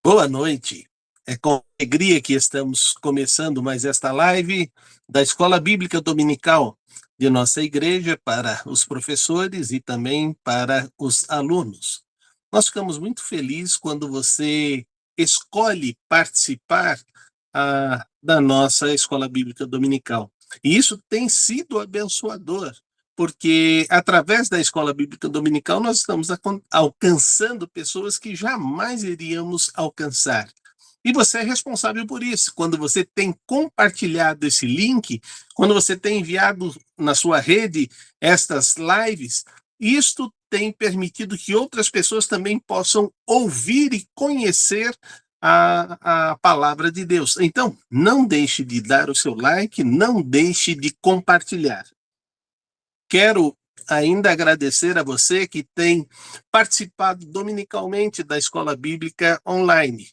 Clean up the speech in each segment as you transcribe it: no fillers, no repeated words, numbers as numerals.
Boa noite. É com alegria que estamos começando mais esta live da Escola Bíblica Dominical de nossa igreja para os professores e também para os alunos. Nós ficamos muito felizes quando você escolhe participar da nossa Escola Bíblica Dominical. E isso tem sido abençoador, porque através da Escola Bíblica Dominical nós estamos alcançando pessoas que jamais iríamos alcançar. E você é responsável por isso. Quando você tem compartilhado esse link, quando você tem enviado na sua rede estas lives, isto tem permitido que outras pessoas também possam ouvir e conhecer a palavra de Deus. Então, não deixe de dar o seu like, não deixe de compartilhar. Quero ainda agradecer a você que tem participado dominicalmente da Escola Bíblica Online.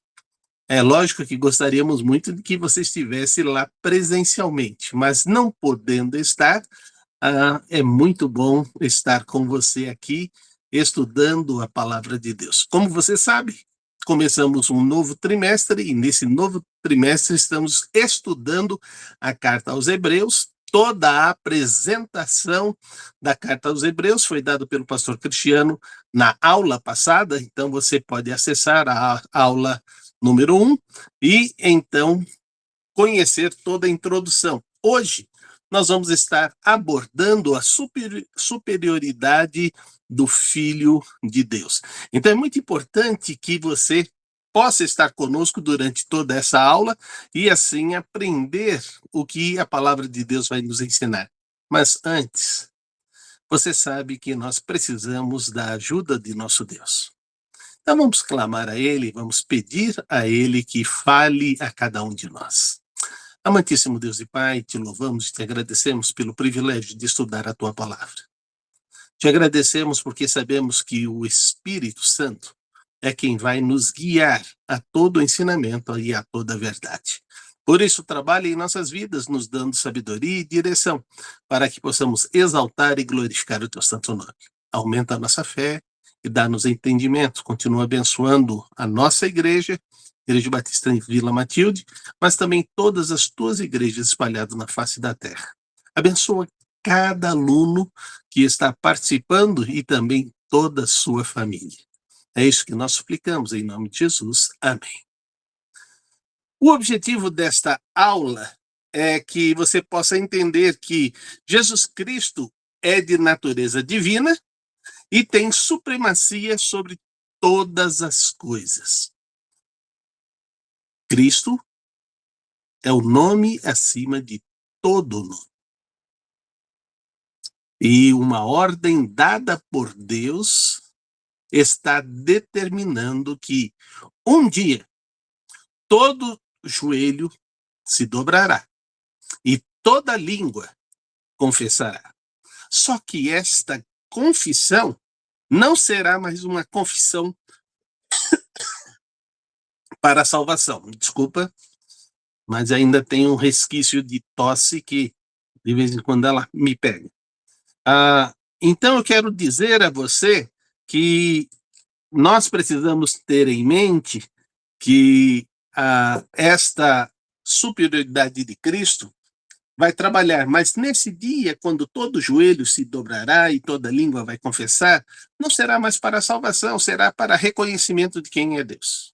É lógico que gostaríamos muito de que você estivesse lá presencialmente, mas não podendo estar, é muito bom estar com você aqui, estudando a palavra de Deus. Como você sabe, começamos um novo trimestre e nesse novo trimestre estamos estudando a carta aos Hebreus. Toda a apresentação da carta aos Hebreus foi dada pelo pastor Cristiano na aula passada, então você pode acessar a aula número 1 e então conhecer toda a introdução. Hoje nós vamos estar abordando a superioridade do Filho de Deus. Então é muito importante que você possa estar conosco durante toda essa aula e assim aprender o que a palavra de Deus vai nos ensinar. Mas antes, você sabe que nós precisamos da ajuda de nosso Deus. Então vamos clamar a Ele, vamos pedir a Ele que fale a cada um de nós. Amantíssimo Deus e Pai, te louvamos e te agradecemos pelo privilégio de estudar a tua palavra. Te agradecemos porque sabemos que o Espírito Santo é quem vai nos guiar a todo o ensinamento e a toda a verdade. Por isso, trabalhe em nossas vidas, nos dando sabedoria e direção, para que possamos exaltar e glorificar o teu santo nome. Aumenta a nossa fé e dá-nos entendimento. Continua abençoando a nossa igreja, Igreja Batista em Vila Matilde, mas também todas as tuas igrejas espalhadas na face da terra. Abençoa cada aluno que está participando e também toda a sua família. É isso que nós suplicamos em nome de Jesus. Amém. O objetivo desta aula é que você possa entender que Jesus Cristo é de natureza divina e tem supremacia sobre todas as coisas. Cristo é o nome acima de todo nome. E uma ordem dada por Deus está determinando que um dia todo joelho se dobrará e toda língua confessará. Só que esta confissão não será mais uma confissão para a salvação. Desculpa, mas ainda tem um resquício de tosse que de vez em quando ela me pega. Então eu quero dizer a você que nós precisamos ter em mente que esta superioridade de Cristo vai trabalhar, mas nesse dia, quando todo joelho se dobrará e toda língua vai confessar, não será mais para a salvação, será para reconhecimento de quem é Deus.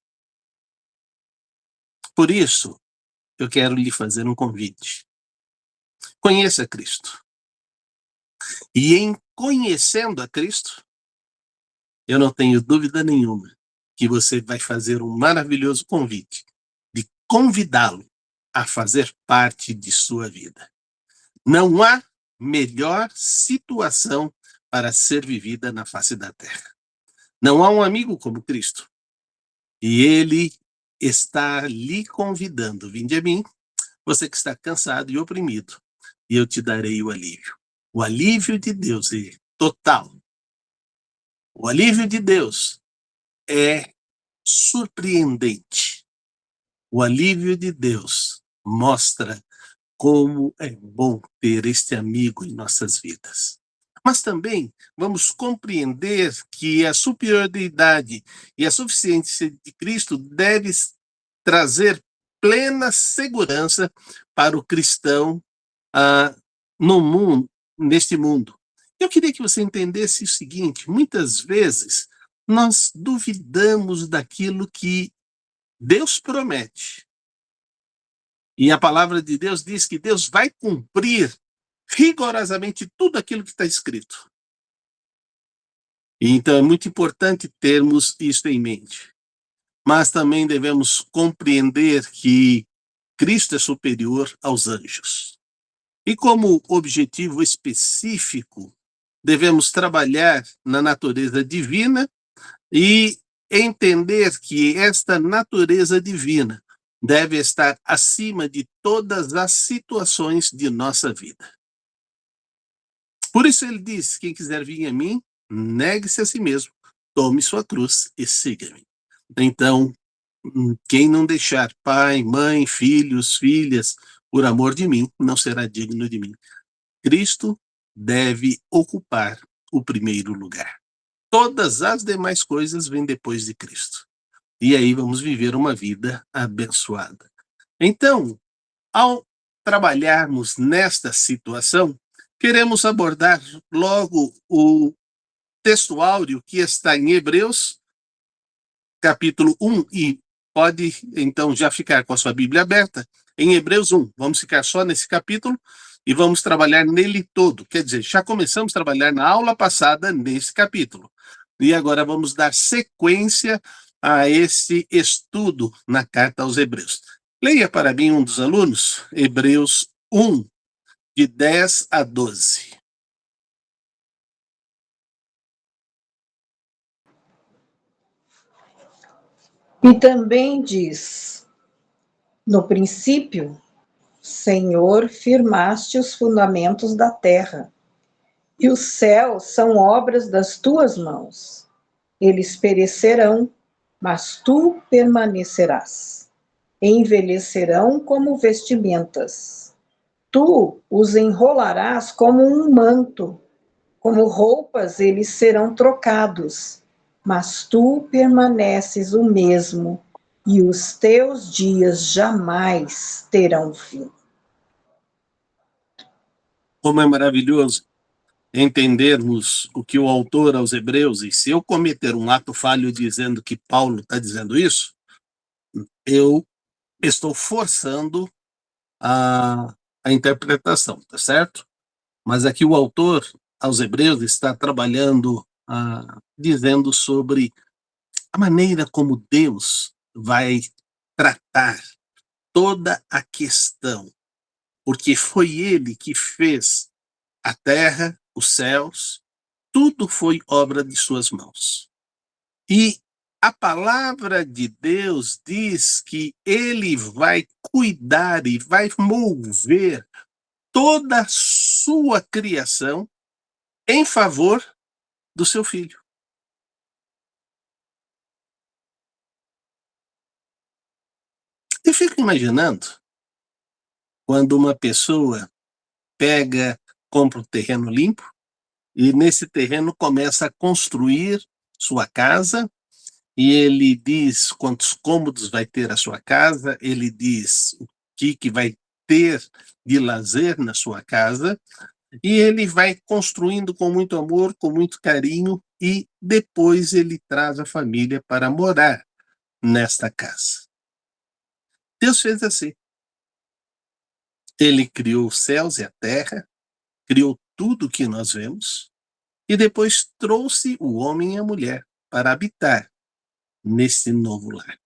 Por isso, eu quero lhe fazer um convite. Conheça Cristo. E em conhecendo a Cristo, eu não tenho dúvida nenhuma que você vai fazer um maravilhoso convite de convidá-lo a fazer parte de sua vida. Não há melhor situação para ser vivida na face da terra. Não há um amigo como Cristo. E ele está lhe convidando. Vinde a mim, você que está cansado e oprimido, e eu te darei o alívio. O alívio de Deus é total. O alívio de Deus é surpreendente. O alívio de Deus mostra como é bom ter este amigo em nossas vidas. Mas também vamos compreender que a superioridade e a suficiência de Cristo deve trazer plena segurança para o cristão ah, no mundo, neste mundo. Eu queria que você entendesse o seguinte: muitas vezes nós duvidamos daquilo que Deus promete. E a palavra de Deus diz que Deus vai cumprir rigorosamente tudo aquilo que está escrito. Então é muito importante termos isso em mente. Mas também devemos compreender que Cristo é superior aos anjos. E como objetivo específico, devemos trabalhar na natureza divina e entender que esta natureza divina deve estar acima de todas as situações de nossa vida. Por isso ele diz: quem quiser vir a mim, negue-se a si mesmo, tome sua cruz e siga-me. Então, quem não deixar pai, mãe, filhos, filhas, por amor de mim, não será digno de mim. Cristo deve ocupar o primeiro lugar. Todas as demais coisas vêm depois de Cristo. E aí vamos viver uma vida abençoada. Então, ao trabalharmos nesta situação, queremos abordar logo o texto áureo que está em Hebreus, capítulo 1, e pode então já ficar com a sua Bíblia aberta em Hebreus 1. Vamos ficar só nesse capítulo e vamos trabalhar nele todo. Quer dizer, já começamos a trabalhar na aula passada nesse capítulo. E agora vamos dar sequência a esse estudo na carta aos Hebreus. Leia para mim, um dos alunos, Hebreus 1, de 10 a 12. E também diz: no princípio, Senhor, firmaste os fundamentos da terra, e os céus são obras das tuas mãos. Eles perecerão, mas tu permanecerás. Envelhecerão como vestimentas. Tu os enrolarás como um manto, como roupas eles serão trocados, mas tu permaneces o mesmo, e os teus dias jamais terão fim. Como é maravilhoso entendermos o que o autor aos Hebreus, e se eu cometer um ato falho dizendo que Paulo está dizendo isso, eu estou forçando a interpretação, tá certo? Mas aqui o autor aos Hebreus está trabalhando, dizendo sobre a maneira como Deus vai tratar toda a questão, porque foi ele que fez a terra, os céus, tudo foi obra de suas mãos. E a palavra de Deus diz que ele vai cuidar e vai mover toda a sua criação em favor do seu filho. Eu fico imaginando quando uma pessoa compra um terreno limpo e nesse terreno começa a construir sua casa, e ele diz quantos cômodos vai ter a sua casa, ele diz o que vai ter de lazer na sua casa, e ele vai construindo com muito amor, com muito carinho, e depois ele traz a família para morar nesta casa. Deus fez assim. Ele criou os céus e a terra, criou tudo o que nós vemos, e depois trouxe o homem e a mulher para habitar nesse novo lar.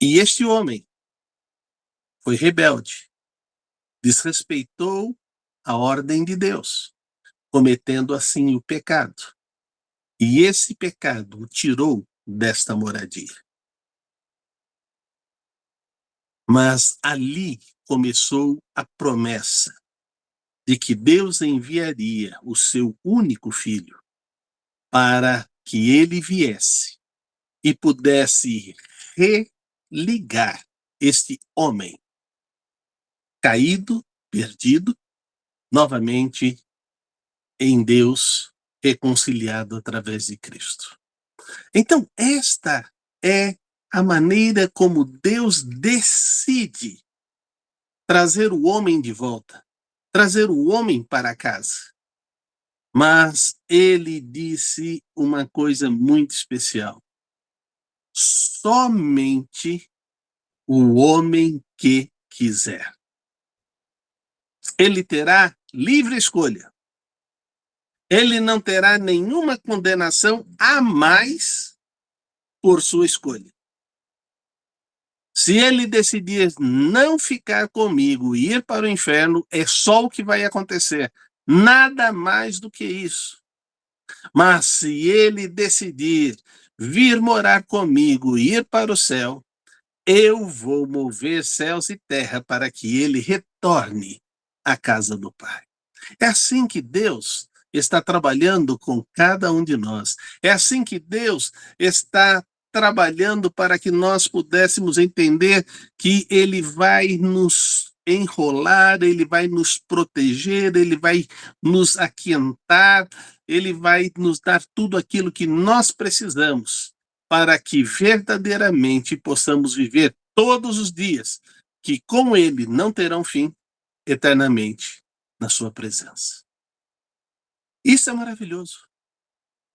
E este homem foi rebelde, desrespeitou a ordem de Deus, cometendo assim o pecado. E esse pecado o tirou desta moradia. Mas ali começou a promessa de que Deus enviaria o seu único filho para que ele viesse e pudesse religar este homem caído, perdido, novamente em Deus, reconciliado através de Cristo. Então, esta é a maneira como Deus decide trazer o homem de volta, trazer o homem para casa. Mas ele disse uma coisa muito especial: somente o homem que quiser. Ele terá livre escolha. Ele não terá nenhuma condenação a mais por sua escolha. Se ele decidir não ficar comigo e ir para o inferno, é só o que vai acontecer. Nada mais do que isso. Mas se ele decidir vir morar comigo e ir para o céu, eu vou mover céus e terra para que ele retorne à casa do Pai. É assim que Deus está trabalhando com cada um de nós. É assim que Deus está trabalhando para que nós pudéssemos entender que Ele vai nos enrolar, Ele vai nos proteger, Ele vai nos aquentar, Ele vai nos dar tudo aquilo que nós precisamos para que verdadeiramente possamos viver todos os dias que com Ele não terão fim eternamente na sua presença. Isso é maravilhoso.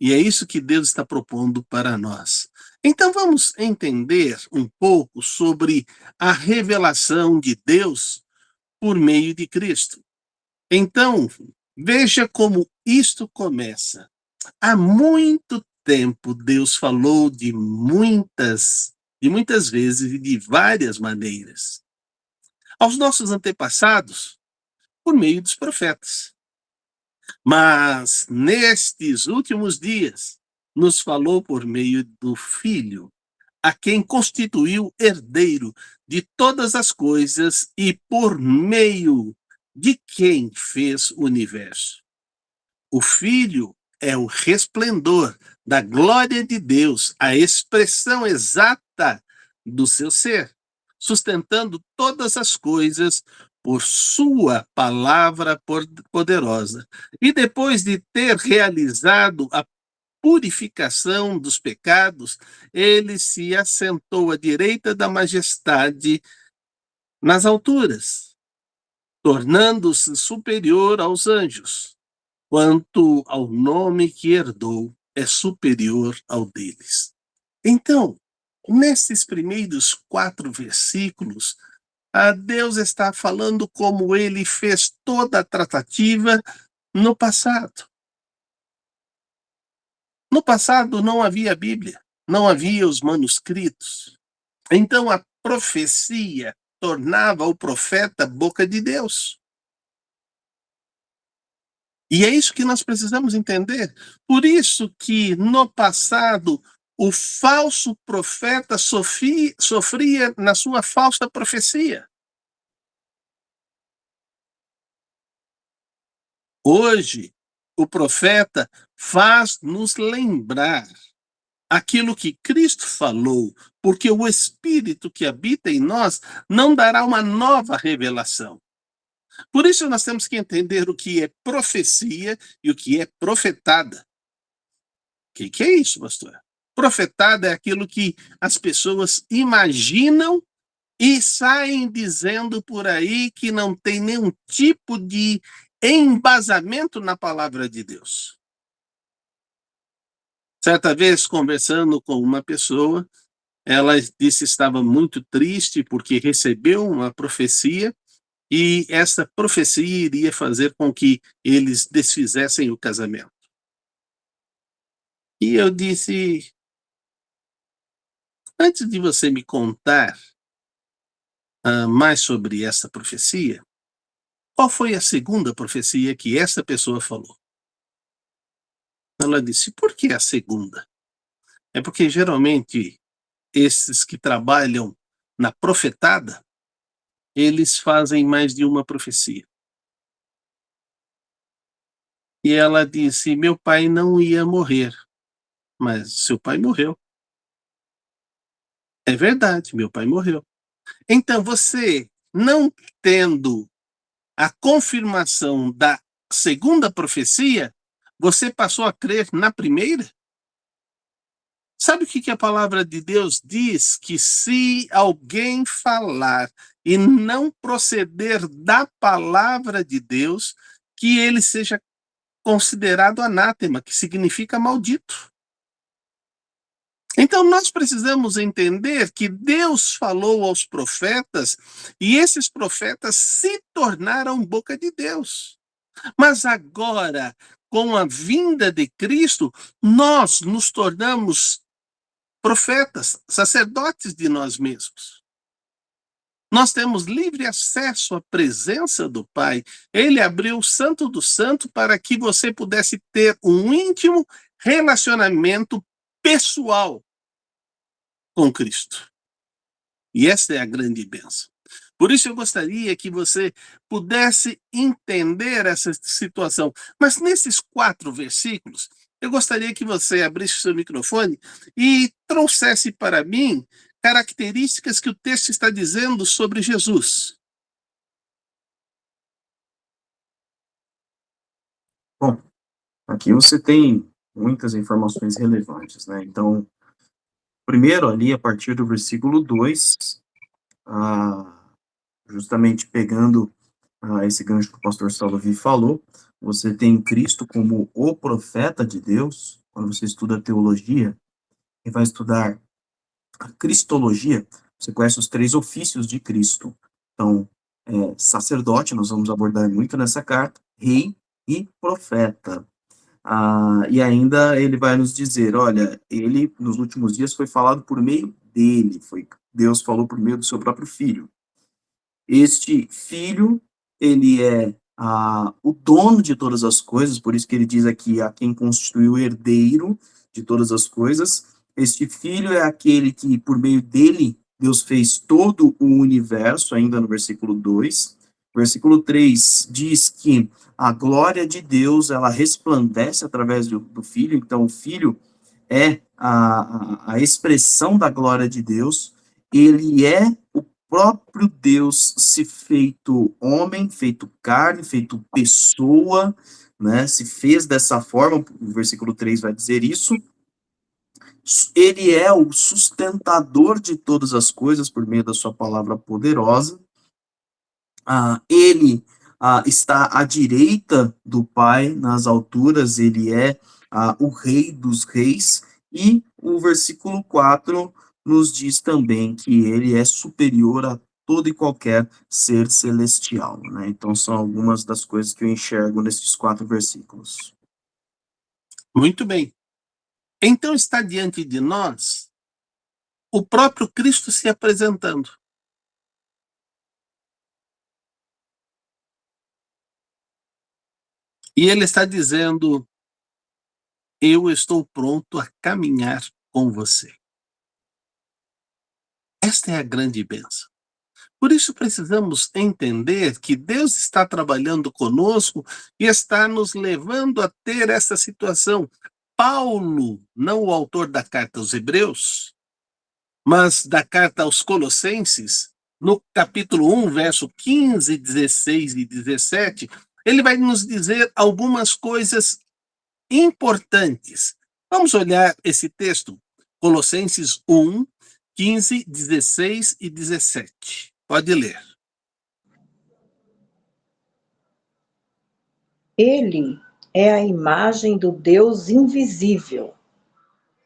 E é isso que Deus está propondo para nós. Então vamos entender um pouco sobre a revelação de Deus por meio de Cristo. Então, veja como isto começa. Há muito tempo Deus falou de muitas vezes e de várias maneiras aos nossos antepassados por meio dos profetas. Mas nestes últimos dias nos falou por meio do Filho, a quem constituiu herdeiro de todas as coisas e por meio de quem fez o universo. O Filho é o resplendor da glória de Deus, a expressão exata do seu ser, sustentando todas as coisas por sua palavra poderosa. E depois de ter realizado a purificação dos pecados, ele se assentou à direita da majestade nas alturas, tornando-se superior aos anjos. Quanto ao nome que herdou, é superior ao deles. Então, nesses primeiros 4 versículos, Deus está falando como ele fez toda a tratativa no passado. No passado não havia Bíblia, não havia os manuscritos. Então a profecia tornava o profeta boca de Deus. E é isso que nós precisamos entender. Por isso que no passado o falso profeta sofria na sua falsa profecia. Hoje, o profeta faz nos lembrar aquilo que Cristo falou, porque o Espírito que habita em nós não dará uma nova revelação. Por isso nós temos que entender o que é profecia e o que é profetada. O que é isso, pastor? Profetada é aquilo que as pessoas imaginam e saem dizendo por aí que não tem nenhum tipo de embasamento na palavra de Deus. Certa vez, conversando com uma pessoa, ela disse que estava muito triste porque recebeu uma profecia e essa profecia iria fazer com que eles desfizessem o casamento. E eu disse, antes de você me contar mais sobre essa profecia, qual foi a segunda profecia que essa pessoa falou? Ela disse, por que a segunda? É porque geralmente esses que trabalham na profetada, eles fazem mais de uma profecia. E ela disse, meu pai não ia morrer, mas seu pai morreu. É verdade, meu pai morreu. Então você, não tendo a confirmação da segunda profecia, você passou a crer na primeira? Sabe o que a palavra de Deus diz? Que se alguém falar e não proceder da palavra de Deus, que ele seja considerado anátema, que significa maldito. Então nós precisamos entender que Deus falou aos profetas e esses profetas se tornaram boca de Deus. Mas agora, com a vinda de Cristo, nós nos tornamos profetas, sacerdotes de nós mesmos. Nós temos livre acesso à presença do Pai. Ele abriu o Santo do Santo para que você pudesse ter um íntimo relacionamento pessoal com Cristo. E essa é a grande bênção. Por isso eu gostaria que você pudesse entender essa situação. Mas nesses 4 versículos, eu gostaria que você abrisse o seu microfone e trouxesse para mim características que o texto está dizendo sobre Jesus. Bom, aqui você tem muitas informações relevantes, né? Então, primeiro ali, a partir do versículo 2, justamente pegando esse gancho que o pastor Salvi falou, você tem Cristo como o profeta de Deus. Quando você estuda teologia e vai estudar a cristologia, você conhece os 3 ofícios de Cristo. Então, sacerdote, nós vamos abordar muito nessa carta, rei e profeta. E ainda ele vai nos dizer, olha, ele, nos últimos dias, foi falado por meio dele, Deus falou por meio do seu próprio filho. Este filho, ele é o dono de todas as coisas, por isso que ele diz aqui, a quem constituiu o herdeiro de todas as coisas. Este filho é aquele que, por meio dele, Deus fez todo o universo, ainda no versículo 2. Versículo 3 diz que a glória de Deus, ela resplandece através do filho, então o filho é a expressão da glória de Deus, ele é o próprio Deus se feito homem, feito carne, feito pessoa, né, se fez dessa forma, o versículo 3 vai dizer isso. Ele é o sustentador de todas as coisas por meio da sua palavra poderosa. Ele está à direita do Pai nas alturas, ele é o Rei dos Reis, e o versículo 4 nos diz também que ele é superior a todo e qualquer ser celestial, né? Então, são algumas das coisas que eu enxergo nesses 4 versículos. Muito bem. Então está diante de nós o próprio Cristo se apresentando. E ele está dizendo, eu estou pronto a caminhar com você. Esta é a grande bênção. Por isso precisamos entender que Deus está trabalhando conosco e está nos levando a ter essa situação. Paulo, não o autor da carta aos Hebreus, mas da carta aos Colossenses, no capítulo 1, verso 15, 16 e 17, ele vai nos dizer algumas coisas importantes. Vamos olhar esse texto, Colossenses 1, 15, 16 e 17. Pode ler. Ele é a imagem do Deus invisível,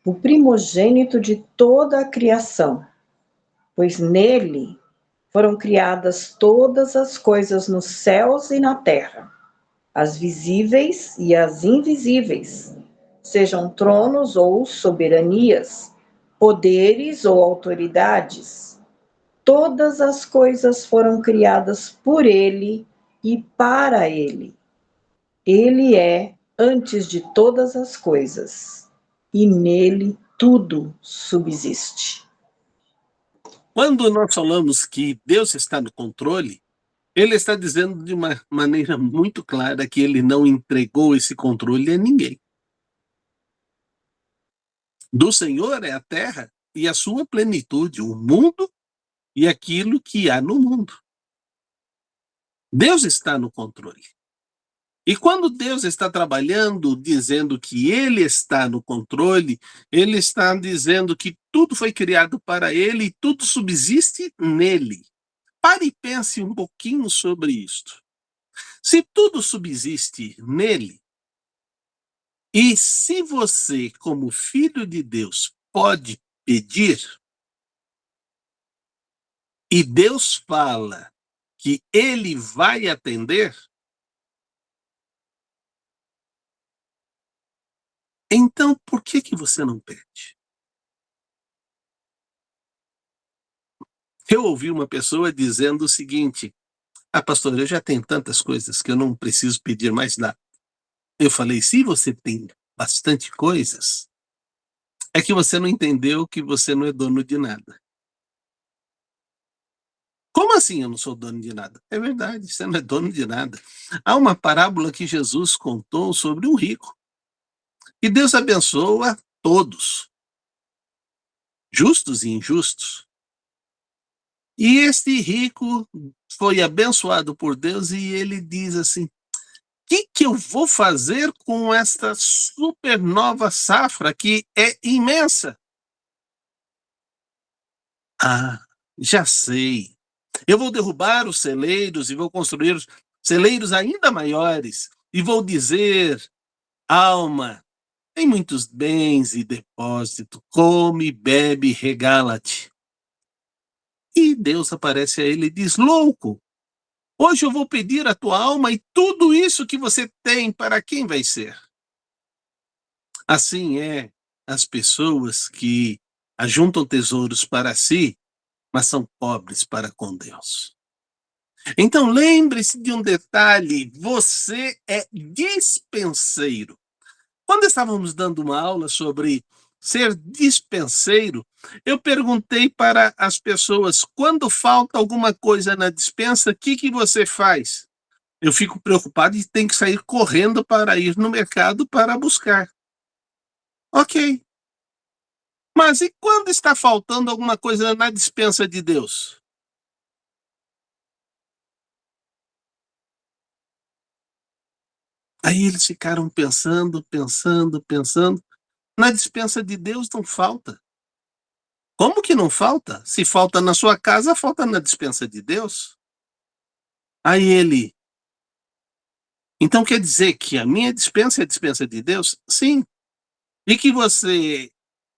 o primogênito de toda a criação, pois nele foram criadas todas as coisas nos céus e na terra, as visíveis e as invisíveis, sejam tronos ou soberanias, poderes ou autoridades. Todas as coisas foram criadas por ele e para ele. Ele é antes de todas as coisas, e nele tudo subsiste. Quando nós falamos que Deus está no controle, ele está dizendo de uma maneira muito clara que ele não entregou esse controle a ninguém. Do Senhor é a terra e a sua plenitude, o mundo e aquilo que há no mundo. Deus está no controle. E quando Deus está trabalhando, dizendo que Ele está no controle, Ele está dizendo que tudo foi criado para Ele e tudo subsiste nele. Pare e pense um pouquinho sobre isto. Se tudo subsiste nele, e se você, como filho de Deus, pode pedir, e Deus fala que Ele vai atender, então por que você não pede? Eu ouvi uma pessoa dizendo o seguinte: ah, pastor, eu já tenho tantas coisas que eu não preciso pedir mais nada. Eu falei: se você tem bastante coisas, é que você não entendeu que você não é dono de nada. Como assim eu não sou dono de nada? É verdade, você não é dono de nada. Há uma parábola que Jesus contou sobre um rico. E Deus abençoa todos, justos e injustos. E este rico foi abençoado por Deus e ele diz assim: o que eu vou fazer com esta super nova safra que é imensa? Ah, já sei. Eu vou derrubar os celeiros e vou construir celeiros ainda maiores. E vou dizer: alma, tem muitos bens e depósito, come, bebe, regala-te. E Deus aparece a ele e diz: louco, hoje eu vou pedir a tua alma e tudo isso que você tem, para quem vai ser? Assim é as pessoas que ajuntam tesouros para si, mas são pobres para com Deus. Então lembre-se de um detalhe: você é dispenseiro. Quando estávamos dando uma aula sobre ser dispenseiro, eu perguntei para as pessoas: quando falta alguma coisa na despensa, o que você faz? Eu fico preocupado e tenho que sair correndo para ir no mercado para buscar. Ok. Mas e quando está faltando alguma coisa na despensa de Deus? Aí eles ficaram pensando, pensando, pensando. Na despensa de Deus não falta. Como que não falta? Se falta na sua casa, falta na despensa de Deus. Aí ele: então quer dizer que a minha despensa é a despensa de Deus? Sim. E que você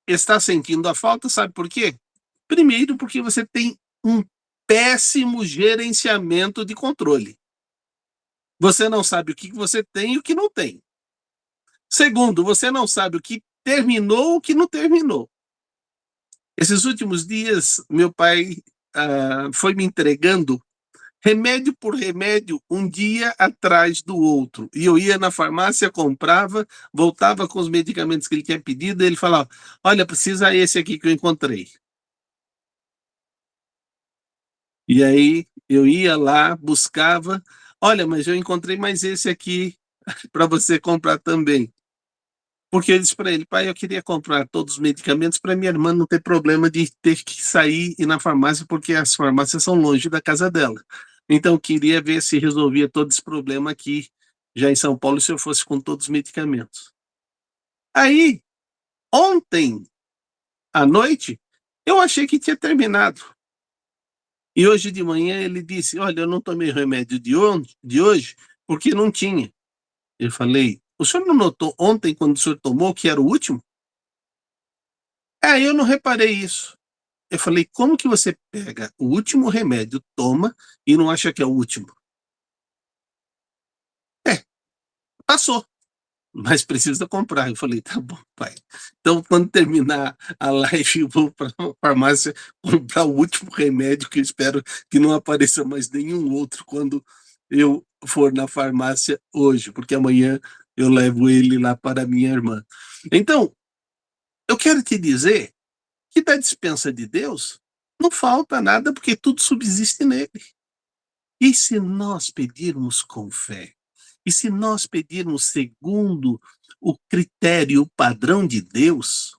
está sentindo a falta, sabe por quê? Primeiro, porque você tem um péssimo gerenciamento de controle. Você não sabe o que você tem e o que não tem. Segundo, você não sabe o que terminou e o que não terminou. Esses últimos dias, meu pai foi me entregando remédio por remédio, um dia atrás do outro. E eu ia na farmácia, comprava, voltava com os medicamentos que ele tinha pedido, e ele falava: olha, precisa esse aqui que eu encontrei. E aí eu ia lá, buscava: olha, mas eu encontrei mais esse aqui para você comprar também. Porque eu disse para ele: pai, eu queria comprar todos os medicamentos para minha irmã não ter problema de ter que sair e ir na farmácia, porque as farmácias são longe da casa dela. Então eu queria ver se resolvia todo esse problema aqui, já em São Paulo, se eu fosse com todos os medicamentos. Aí, ontem à noite, eu achei que tinha terminado. E hoje de manhã ele disse: olha, eu não tomei o remédio de hoje porque não tinha. Eu falei: o senhor não notou ontem, quando o senhor tomou, que era o último? Eu não reparei isso. Eu falei: como que você pega o último remédio, toma e não acha que é o último? Passou, mas precisa comprar. Eu falei: tá bom, pai. Então, quando terminar a live, eu vou para a farmácia comprar o último remédio, que eu espero que não apareça mais nenhum outro quando eu for na farmácia hoje, porque amanhã eu levo ele lá para minha irmã. Então, eu quero te dizer que da despensa de Deus não falta nada, porque tudo subsiste nele. E se nós pedirmos com fé, e se nós pedirmos segundo o critério, o padrão de Deus,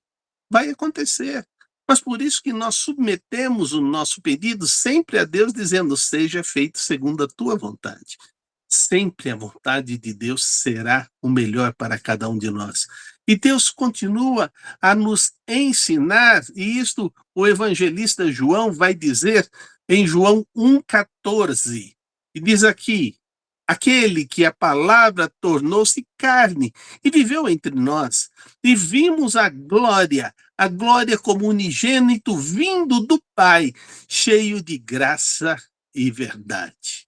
vai acontecer. Mas por isso que nós submetemos o nosso pedido sempre a Deus, dizendo: seja feito segundo a tua vontade. Sempre a vontade de Deus será o melhor para cada um de nós. E Deus continua a nos ensinar, e isto o evangelista João vai dizer em João 1,14. E diz aqui: aquele que a palavra tornou-se carne e viveu entre nós, e vimos a glória como unigênito vindo do Pai, cheio de graça e verdade.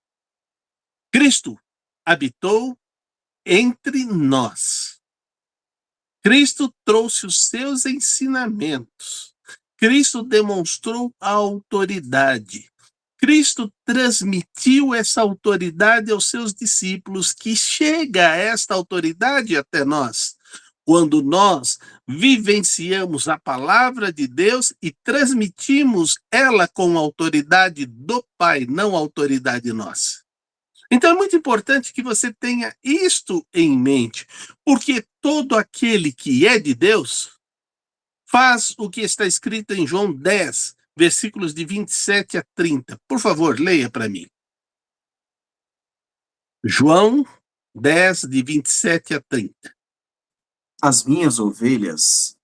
Cristo habitou entre nós. Cristo trouxe os seus ensinamentos. Cristo demonstrou a autoridade. Cristo transmitiu essa autoridade aos seus discípulos, que chega esta autoridade até nós, quando nós vivenciamos a palavra de Deus e transmitimos ela com a autoridade do Pai, não a autoridade nossa. Então é muito importante que você tenha isto em mente, porque todo aquele que é de Deus faz o que está escrito em João 10, versículos de 27 a 30. Por favor, leia para mim. João 10, de 27 a 30. As minhas ovelhas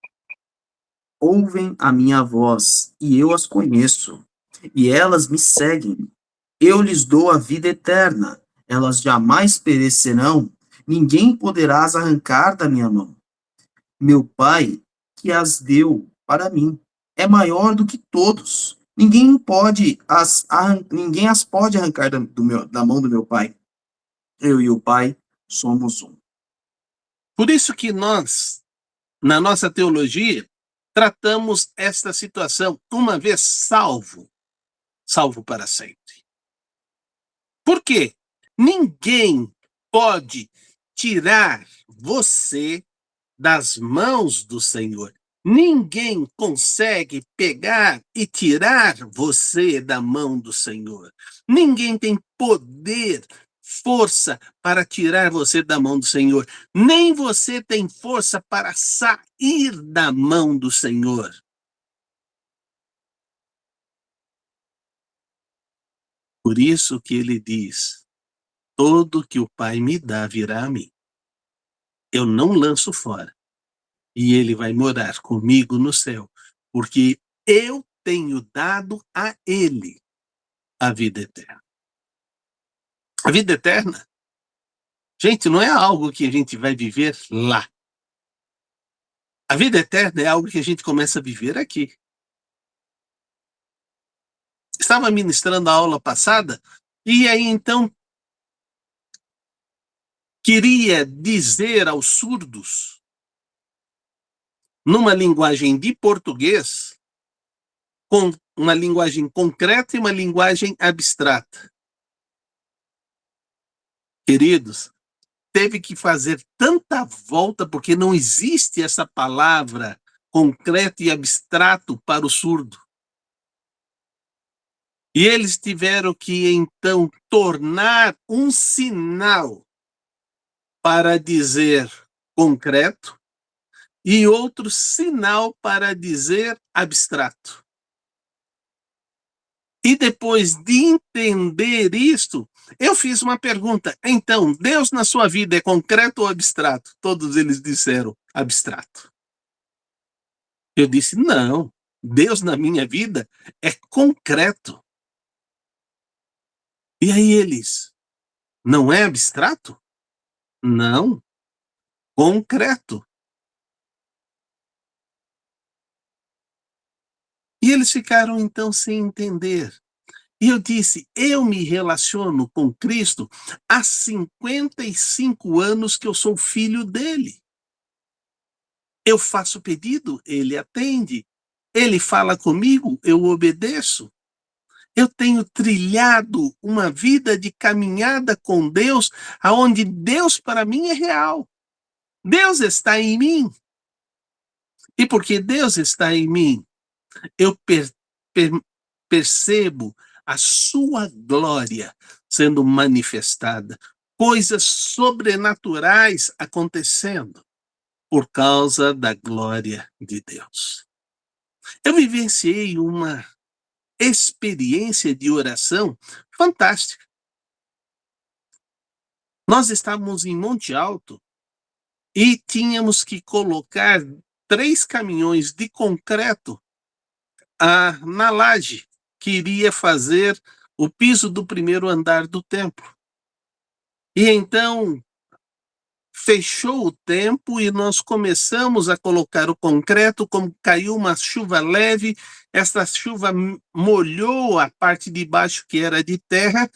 ouvem a minha voz, e eu as conheço, e elas me seguem. Eu lhes dou a vida eterna, elas jamais perecerão, ninguém poderá as arrancar da minha mão. Meu Pai, que as deu para mim, é maior do que todos. Ninguém as pode arrancar da mão do meu Pai. Eu e o Pai somos um. Por isso que nós, na nossa teologia, tratamos esta situação, uma vez salvo, salvo para sempre. Por quê? Ninguém pode tirar você das mãos do Senhor. Ninguém consegue pegar e tirar você da mão do Senhor. Ninguém tem poder, força para tirar você da mão do Senhor. Nem você tem força para sair da mão do Senhor. Por isso que ele diz: todo que o Pai me dá virá a mim. Eu não lanço fora. E ele vai morar comigo no céu, porque eu tenho dado a ele a vida eterna. A vida eterna, gente, não é algo que a gente vai viver lá. A vida eterna é algo que a gente começa a viver aqui. Estava ministrando a aula passada, e aí então queria dizer aos surdos, numa linguagem de português, com uma linguagem concreta e uma linguagem abstrata. Queridos, teve que fazer tanta volta porque não existe essa palavra concreto e abstrato para o surdo. E eles tiveram que, então, tornar um sinal para dizer concreto e outro sinal para dizer abstrato. E depois de entender isto, eu fiz uma pergunta. Então, Deus na sua vida é concreto ou abstrato? Todos eles disseram abstrato. Eu disse, não, Deus na minha vida é concreto. E aí eles, não é abstrato? Não, concreto. E eles ficaram então sem entender. E eu disse, eu me relaciono com Cristo há 55 anos que eu sou filho dele. Eu faço pedido, ele atende. Ele fala comigo, eu obedeço. Eu tenho trilhado uma vida de caminhada com Deus, aonde Deus para mim é real. Deus está em mim. E porque Deus está em mim, eu percebo a sua glória sendo manifestada, coisas sobrenaturais acontecendo por causa da glória de Deus. Eu vivenciei uma experiência de oração fantástica. Nós estávamos em Monte Alto e tínhamos que colocar 3 caminhões de concreto na laje que iria fazer o piso do primeiro andar do templo. E então fechou o tempo e nós começamos a colocar o concreto, como caiu uma chuva leve, essa chuva molhou a parte de baixo que era de terra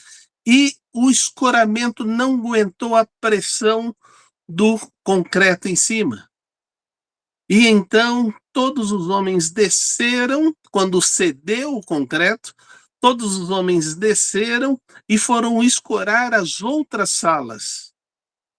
e o escoramento não aguentou a pressão do concreto em cima. E então todos os homens desceram, quando cedeu o concreto, todos os homens desceram e foram escorar as outras salas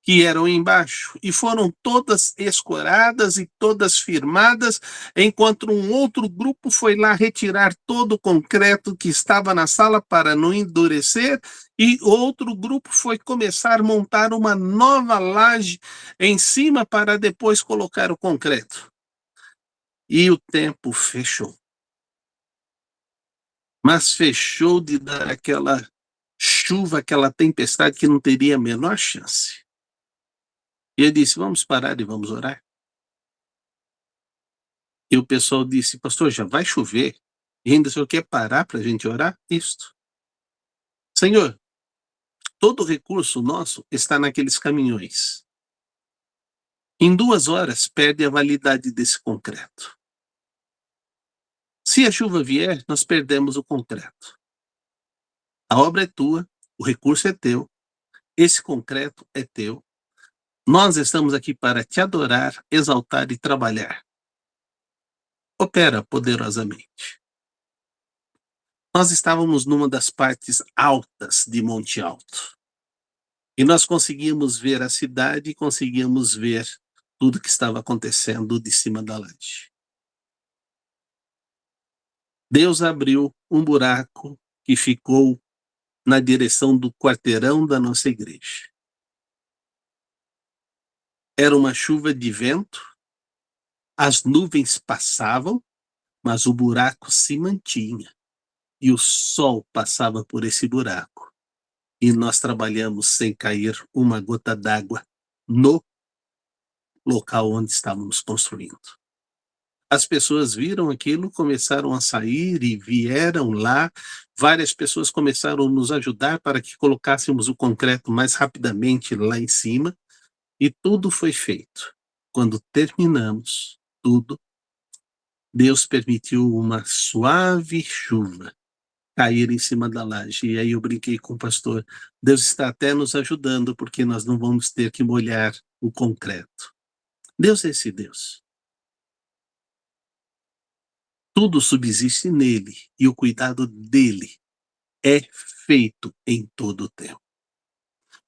que eram embaixo, e foram todas escoradas e todas firmadas, enquanto um outro grupo foi lá retirar todo o concreto que estava na sala para não endurecer, e outro grupo foi começar a montar uma nova laje em cima para depois colocar o concreto. E o tempo fechou. Mas fechou de dar aquela chuva, aquela tempestade que não teria a menor chance. E eu disse, vamos parar e vamos orar. E o pessoal disse, pastor, já vai chover? E ainda o senhor quer parar para a gente orar? Isto. Senhor, todo o recurso nosso está naqueles caminhões. Em 2 horas perde a validade desse concreto. Se a chuva vier, nós perdemos o concreto. A obra é tua, o recurso é teu, esse concreto é teu. Nós estamos aqui para te adorar, exaltar e trabalhar. Opera poderosamente. Nós estávamos numa das partes altas de Monte Alto. E nós conseguíamos ver a cidade e conseguíamos ver tudo que estava acontecendo de cima da laje. Deus abriu um buraco que ficou na direção do quarteirão da nossa igreja. Era uma chuva de vento, as nuvens passavam, mas o buraco se mantinha. E o sol passava por esse buraco. E nós trabalhamos sem cair uma gota d'água no local onde estávamos construindo. As pessoas viram aquilo, começaram a sair e vieram lá. Várias pessoas começaram a nos ajudar para que colocássemos o concreto mais rapidamente lá em cima. E tudo foi feito. Quando terminamos tudo, Deus permitiu uma suave chuva cair em cima da laje. E aí eu brinquei com o pastor, Deus está até nos ajudando, porque nós não vamos ter que molhar o concreto. Deus é esse Deus. Tudo subsiste nele, e o cuidado dele é feito em todo o tempo.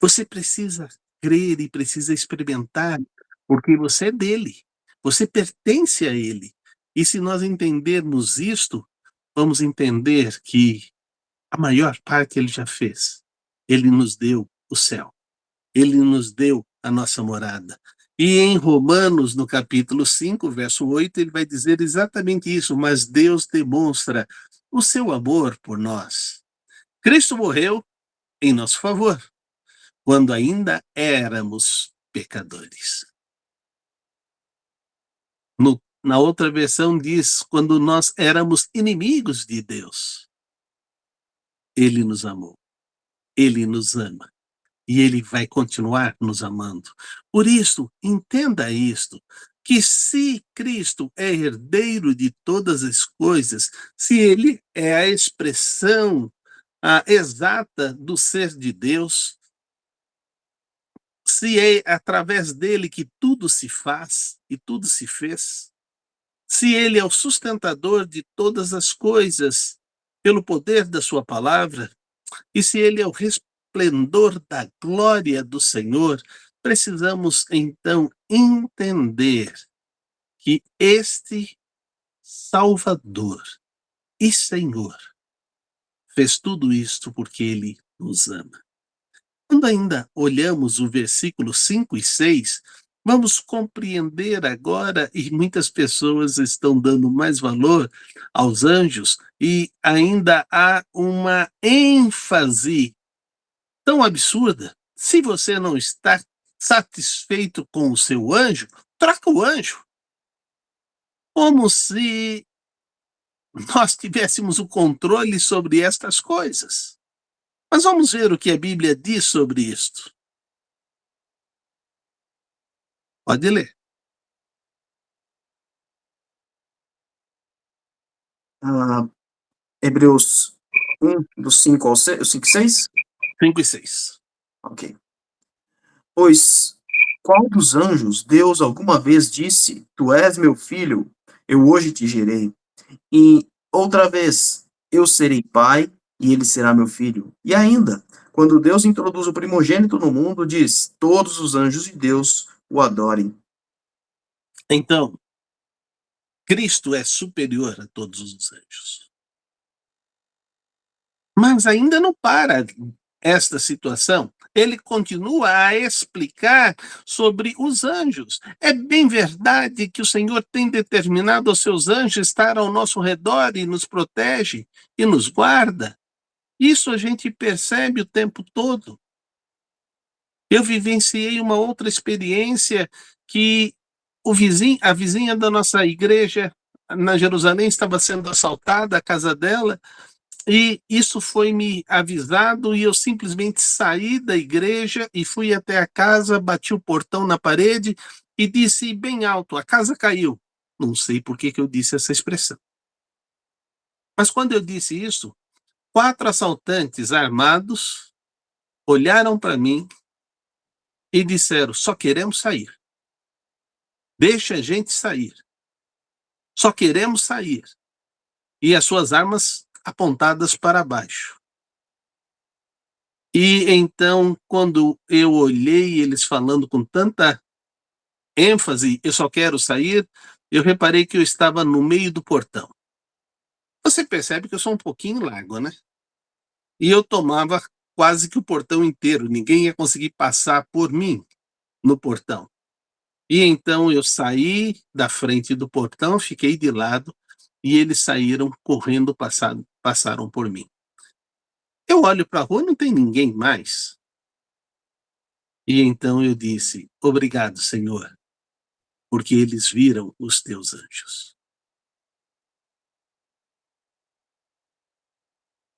Você precisa crer e precisa experimentar, porque você é dele. Você pertence a ele. E se nós entendermos isto, vamos entender que a maior parte ele já fez. Ele nos deu o céu. Ele nos deu a nossa morada. E em Romanos, no capítulo 5, verso 8, ele vai dizer exatamente isso. Mas Deus demonstra o seu amor por nós. Cristo morreu em nosso favor, quando ainda éramos pecadores. Na outra versão diz, quando nós éramos inimigos de Deus, ele nos amou. Ele nos ama. E ele vai continuar nos amando. Por isso, entenda isto, que se Cristo é herdeiro de todas as coisas, se ele é a expressão exata do ser de Deus, se é através dele que tudo se faz e tudo se fez, se ele é o sustentador de todas as coisas pelo poder da sua palavra, e se ele é o resplendor da glória do Senhor, precisamos então entender que este Salvador e Senhor fez tudo isto porque ele nos ama. Quando ainda olhamos o versículo 5 e 6, Vamos compreender agora, e muitas pessoas estão dando mais valor aos anjos, e ainda há uma ênfase tão absurda. Se você não está satisfeito com o seu anjo, troca o anjo. Como se nós tivéssemos o controle sobre estas coisas. Mas vamos ver o que a Bíblia diz sobre isto. Pode ler. Hebreus 1, do 5 ao 6, 5 e 6? 5 e 6. Ok. Pois qual dos anjos Deus alguma vez disse: Tu és meu filho, eu hoje te gerei? E outra vez, eu serei pai e ele será meu filho. E ainda, quando Deus introduz o primogênito no mundo, diz: Todos os anjos de Deus o adorem. Então, Cristo é superior a todos os anjos. Mas ainda não para esta situação. Ele continua a explicar sobre os anjos. É bem verdade que o Senhor tem determinado aos seus anjos estar ao nosso redor e nos protege e nos guarda. Isso a gente percebe o tempo todo. Eu vivenciei uma outra experiência que a vizinha da nossa igreja na Jerusalém estava sendo assaltada, a casa dela, e isso foi me avisado e eu simplesmente saí da igreja e fui até a casa, bati o portão na parede e disse bem alto: a casa caiu. Não sei por que eu disse essa expressão. Mas quando eu disse isso, 4 assaltantes armados olharam para mim e disseram: só queremos sair. Deixa a gente sair. Só queremos sair. E as suas armas apontadas para baixo. E então, quando eu olhei eles falando com tanta ênfase, eu só quero sair, eu reparei que eu estava no meio do portão. Você percebe que eu sou um pouquinho largo, né? E eu tomava quase que o portão inteiro, ninguém ia conseguir passar por mim no portão. E então eu saí da frente do portão, fiquei de lado, e eles saíram correndo, passaram por mim. Eu olho para a rua e não tem ninguém mais. E então eu disse: obrigado, Senhor, porque eles viram os teus anjos.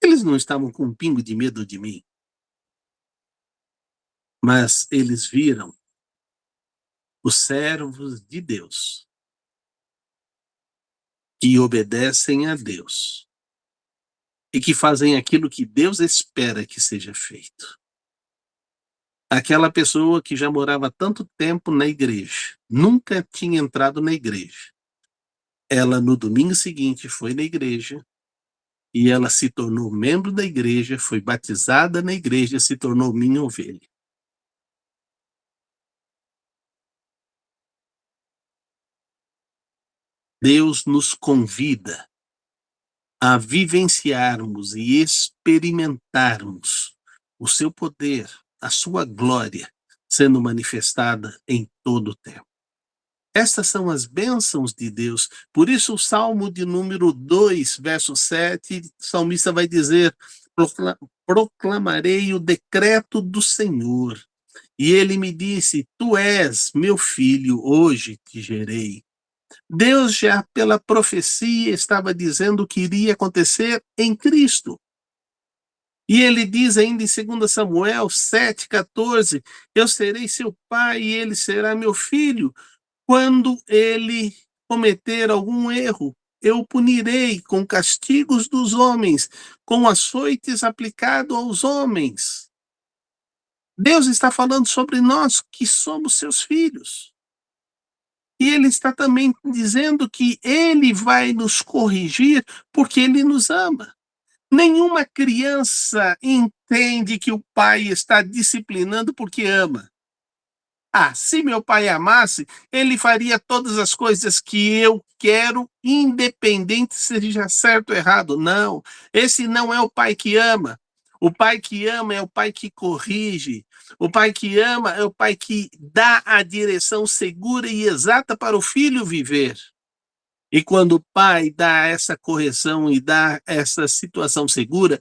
Eles não estavam com um pingo de medo de mim, mas eles viram os servos de Deus que obedecem a Deus e que fazem aquilo que Deus espera que seja feito. Aquela pessoa que já morava tanto tempo na igreja, nunca tinha entrado na igreja. Ela, no domingo seguinte, foi na igreja e ela se tornou membro da igreja, foi batizada na igreja, se tornou minha ovelha. Deus nos convida a vivenciarmos e experimentarmos o seu poder, a sua glória sendo manifestada em todo o tempo. Estas são as bênçãos de Deus. Por isso o Salmo de número 2, verso 7, o salmista vai dizer: proclamarei o decreto do Senhor. E ele me disse: tu és meu filho, hoje te gerei. Deus já pela profecia estava dizendo o que iria acontecer em Cristo. E ele diz ainda em 2 Samuel 7,14, eu serei seu pai e ele será meu filho. Quando ele cometer algum erro, eu o punirei com castigos dos homens, com açoites aplicado aos homens. Deus está falando sobre nós que somos seus filhos. E ele está também dizendo que ele vai nos corrigir porque ele nos ama. Nenhuma criança entende que o pai está disciplinando porque ama. Ah, se meu pai amasse, ele faria todas as coisas que eu quero, independente se seja certo ou errado. Não, esse não é o pai que ama. O pai que ama é o pai que corrige. O pai que ama é o pai que dá a direção segura e exata para o filho viver. E quando o pai dá essa correção e dá essa situação segura,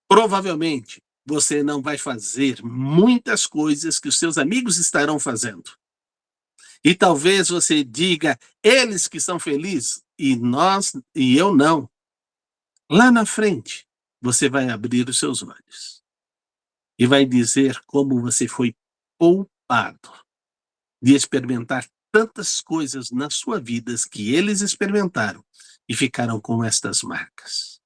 provavelmente você não vai fazer muitas coisas que os seus amigos estarão fazendo. E talvez você diga, eles que são felizes, e eu não. Lá na frente, você vai abrir os seus olhos e vai dizer como você foi poupado de experimentar tantas coisas na sua vida que eles experimentaram e ficaram com estas marcas.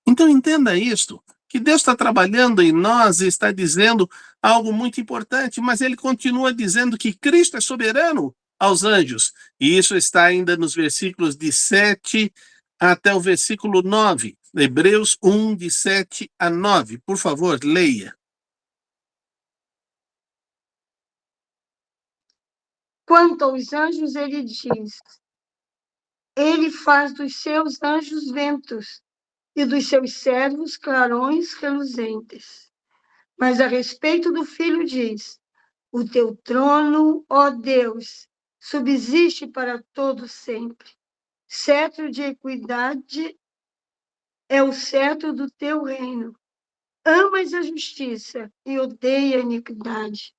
Então entenda isto, que Deus está trabalhando em nós e está dizendo algo muito importante, mas ele continua dizendo que Cristo é soberano aos anjos. E isso está ainda nos versículos de 7 até o versículo 9. Hebreus 1, de 7 a 9. Por favor, leia. Quanto aos anjos, ele diz: ele faz dos seus anjos ventos e dos seus servos clarões reluzentes. Mas a respeito do Filho diz: o teu trono, ó Deus, subsiste para todo sempre. Cetro de equidade é o cetro do teu reino. Amas a justiça e odeia a iniquidade.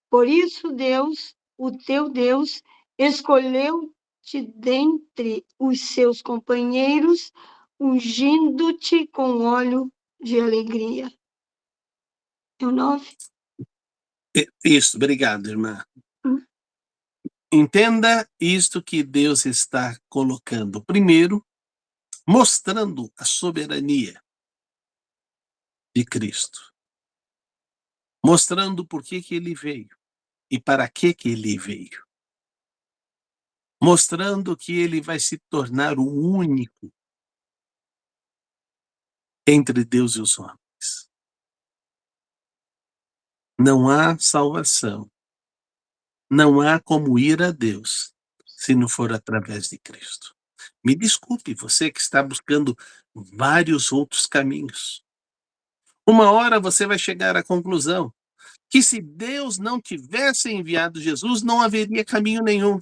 Por isso, Deus, o teu Deus, escolheu-te dentre os seus companheiros, ungindo-te com óleo de alegria. É o 9? Isso, obrigado, irmã. Hum. Entenda isto que Deus está colocando. Primeiro, mostrando a soberania de Cristo. Mostrando por que ele veio e para que ele veio. Mostrando que ele vai se tornar o único entre Deus e os homens. Não há salvação. Não há como ir a Deus se não for através de Cristo. Me desculpe, você que está buscando vários outros caminhos. Uma hora você vai chegar à conclusão que se Deus não tivesse enviado Jesus, não haveria caminho nenhum.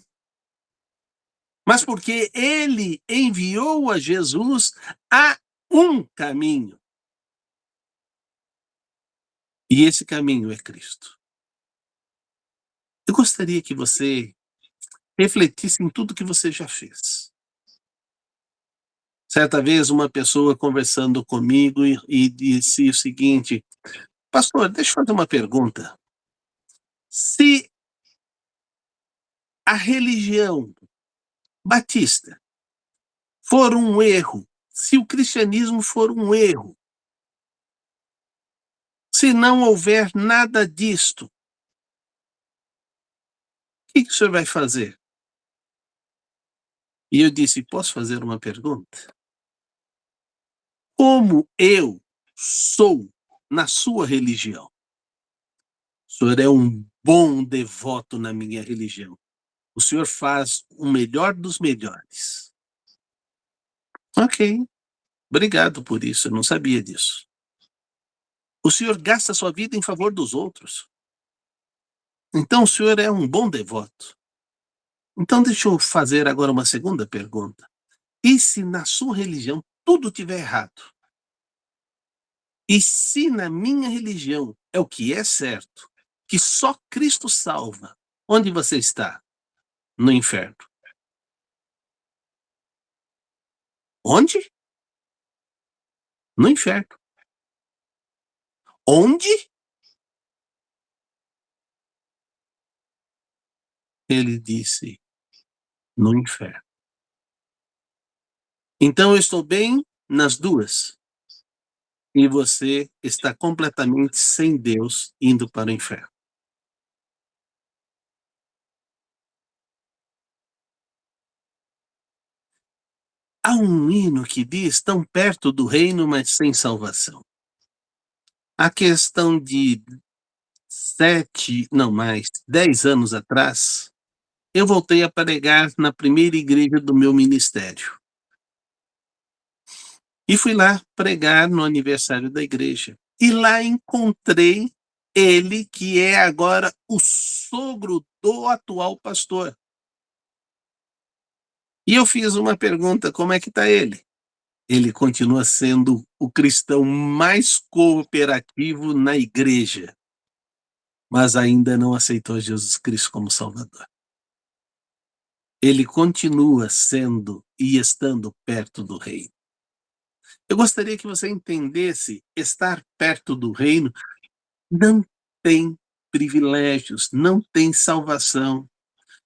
Mas porque ele enviou a Jesus, há um caminho. E esse caminho é Cristo. Eu gostaria que você refletisse em tudo que você já fez. Certa vez, uma pessoa conversando comigo e disse o seguinte: pastor, deixa eu fazer uma pergunta. Se a religião batista for um erro, se o cristianismo for um erro, se não houver nada disto, o que o senhor vai fazer? E eu disse, posso fazer uma pergunta? Como eu sou na sua religião? O senhor é um bom devoto na minha religião. O senhor faz o melhor dos melhores. Ok, obrigado por isso, eu não sabia disso. O senhor gasta sua vida em favor dos outros. Então o senhor é um bom devoto. Então deixa eu fazer agora uma segunda pergunta. E se na sua religião tudo estiver errado? E se na minha religião é o que é certo, que só Cristo salva, onde você está? No inferno. Onde? No inferno. Onde? Ele disse, no inferno. Então eu estou bem nas duas. E você está completamente sem Deus indo para o inferno. Há um hino que diz, tão perto do reino, mas sem salvação. A questão de 10 anos atrás, eu voltei a pregar na primeira igreja do meu ministério. E fui lá pregar no aniversário da igreja. E lá encontrei ele, que é agora o sogro do atual pastor. E eu fiz uma pergunta: como é que está ele? Ele continua sendo o cristão mais cooperativo na igreja, mas ainda não aceitou Jesus Cristo como Salvador. Ele continua sendo e estando perto do reino. Eu gostaria que você entendesse: estar perto do reino não tem privilégios, não tem salvação.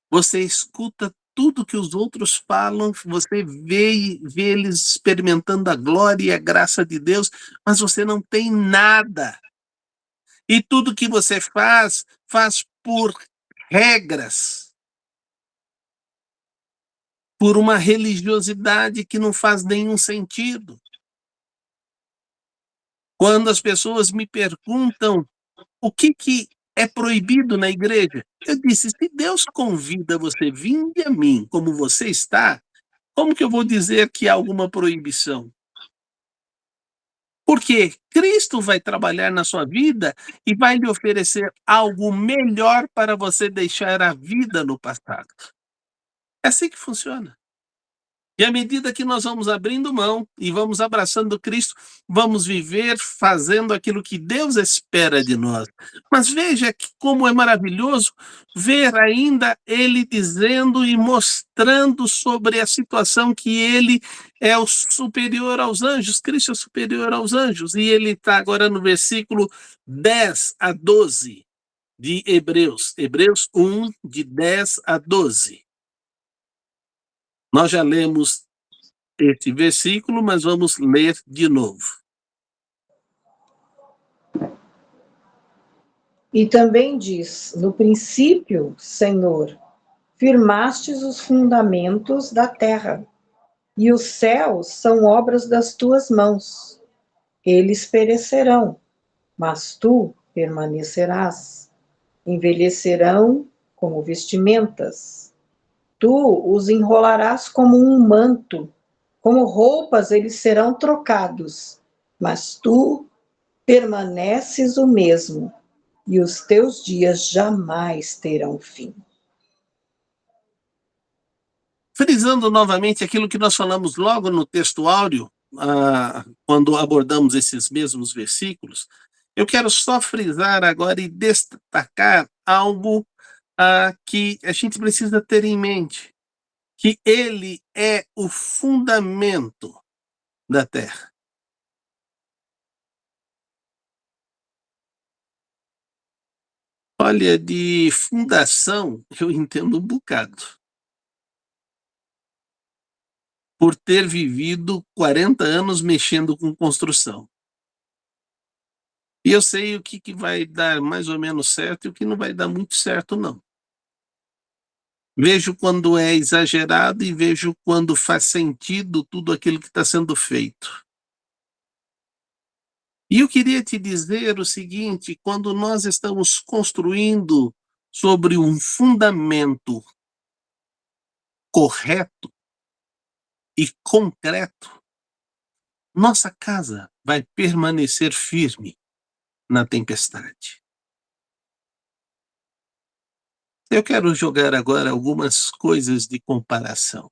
Você escuta tudo que os outros falam, você vê eles experimentando a glória e a graça de Deus, mas você não tem nada. E tudo que você faz, faz por regras, por uma religiosidade que não faz nenhum sentido. Quando as pessoas me perguntam o que é proibido na igreja, eu disse: se Deus convida você, vinde a mim como você está, como que eu vou dizer que há alguma proibição? Porque Cristo vai trabalhar na sua vida e vai lhe oferecer algo melhor para você deixar a vida no passado. É assim que funciona. E à medida que nós vamos abrindo mão e vamos abraçando Cristo, vamos viver fazendo aquilo que Deus espera de nós. Mas veja como é maravilhoso ver ainda ele dizendo e mostrando sobre a situação que ele é o superior aos anjos, Cristo é superior aos anjos. E ele está agora no versículo 10 a 12 de Hebreus, Hebreus 1, de 10 a 12. Nós já lemos esse versículo, mas vamos ler de novo. E também diz: no princípio, Senhor, firmastes os fundamentos da terra, e os céus são obras das tuas mãos. Eles perecerão, mas tu permanecerás. Envelhecerão como vestimentas. Tu os enrolarás como um manto, como roupas eles serão trocados, mas tu permaneces o mesmo, e os teus dias jamais terão fim. Frisando novamente aquilo que nós falamos logo no texto áureo, quando abordamos esses mesmos versículos, eu quero só frisar agora e destacar algo que a gente precisa ter em mente, que ele é o fundamento da terra. Olha, de fundação eu entendo um bocado, por ter vivido 40 anos mexendo com construção. E eu sei o que vai dar mais ou menos certo e o que não vai dar muito certo, não. Vejo quando é exagerado e vejo quando faz sentido tudo aquilo que está sendo feito. E eu queria te dizer o seguinte: quando nós estamos construindo sobre um fundamento correto e concreto, nossa casa vai permanecer firme na tempestade. Eu quero jogar agora algumas coisas de comparação.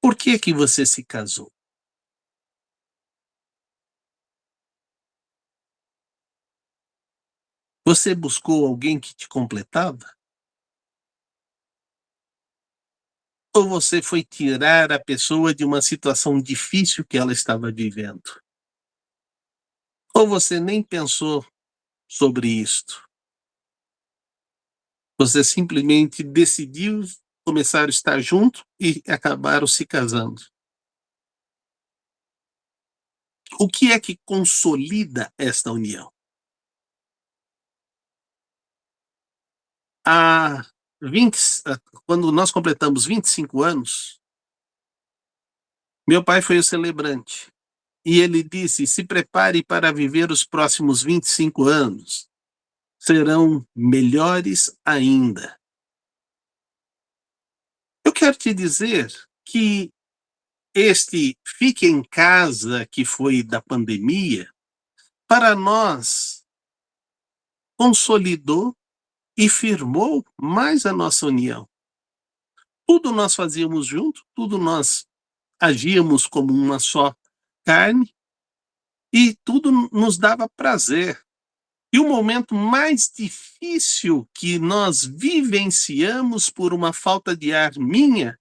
Por que você se casou? Você buscou alguém que te completava? Ou você foi tirar a pessoa de uma situação difícil que ela estava vivendo? Ou você nem pensou sobre isto? Você simplesmente decidiu começar a estar junto e acabaram se casando. O que é que consolida esta união? Há 20, quando nós completamos 25 anos, meu pai foi o celebrante. E ele disse: se prepare para viver os próximos 25 anos. Serão melhores ainda. Eu quero te dizer que este fique em casa que foi da pandemia, para nós, consolidou e firmou mais a nossa união. Tudo nós fazíamos junto, tudo nós agíamos como uma só carne, e tudo nos dava prazer. E o momento mais difícil que nós vivenciamos por uma falta de ar minha